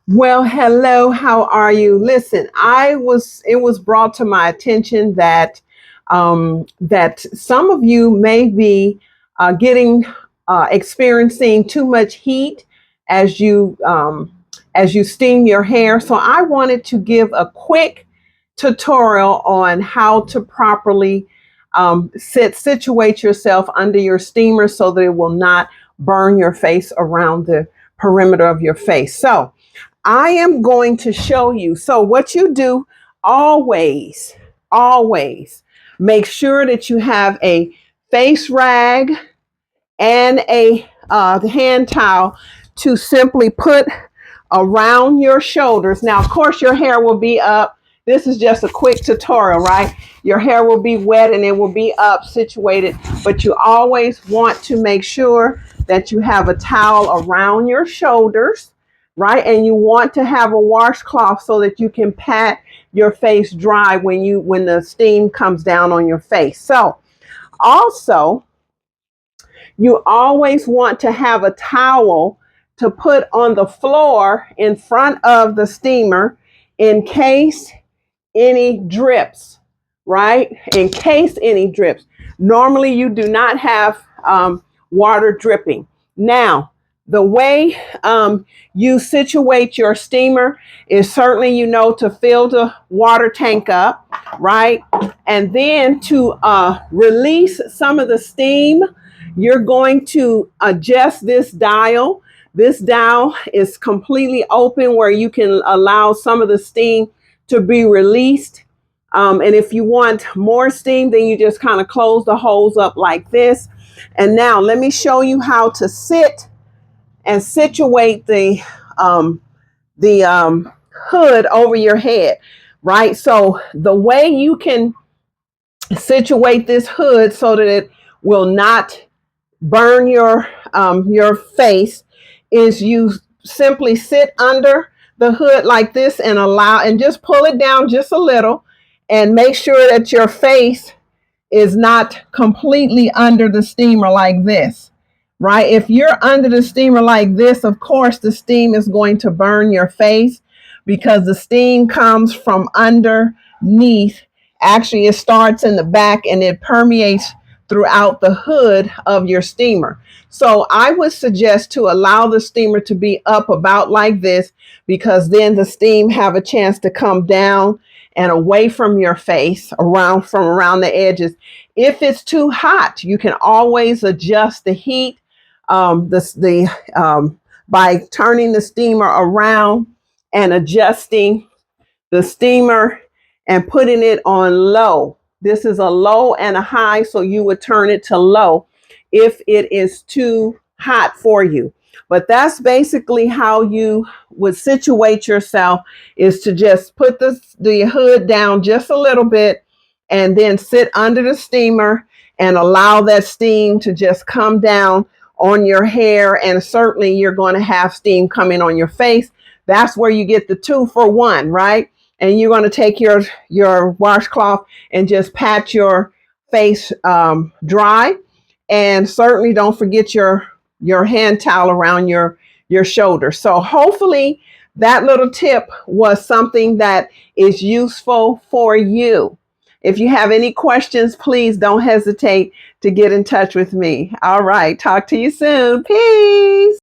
Well, hello, how are you? Listen, it was brought to my attention that that some of you may be getting experiencing too much heat as as you steam your hair. So I wanted to give a quick tutorial on how to properly situate yourself under your steamer so that it will not burn your face around the perimeter of your face. So I am going to show you. So what you do always, always make sure that you have a face rag and a hand towel to simply put around your shoulders. Now, of course, your hair will be up. This is just a quick tutorial, right? Your hair will be wet and it will be up situated, but you always want to make sure that you have a towel around your shoulders, right? And you want to have a washcloth so that you can pat your face dry when the steam comes down on your face. So also, you always want to have a towel to put on the floor in front of the steamer in case any drips, right? In case any drips. Normally, you do not have water dripping. Now, the way you situate your steamer is certainly, to fill the water tank up, right? And then to release some of the steam, you're going to adjust this dial. This dial is completely open where you can allow some of the steam to be released. And if you want more steam, then you just kind of close the hose up like this. And now let me show you how to sit and situate the hood over your head, right? So the way you can situate this hood so that it will not burn your face is you simply sit under the hood like this and just pull it down just a little and make sure that your face is not completely under the steamer like this, right? If you're under the steamer like this, of course the steam is going to burn your face because the steam comes from underneath. Actually, it starts in the back and it permeates throughout the hood of your steamer. So I would suggest to allow the steamer to be up about like this, because then the steam have a chance to come down and away from your face, around the edges. If it's too hot, you can always adjust the heat by turning the steamer around and adjusting the steamer and putting it on low. This is a low and a high, so you would turn it to low if it is too hot for you. But that's basically how you would situate yourself, is to just put the hood down just a little bit and then sit under the steamer and allow that steam to just come down on your hair. And certainly you're going to have steam coming on your face. That's where you get the 2-for-1, right? And you're going to take your washcloth and just pat your face dry. And certainly don't forget your hand towel around your shoulder. So hopefully that little tip was something that is useful for you. If you have any questions, please don't hesitate to get in touch with me. All right. Talk to you soon. Peace.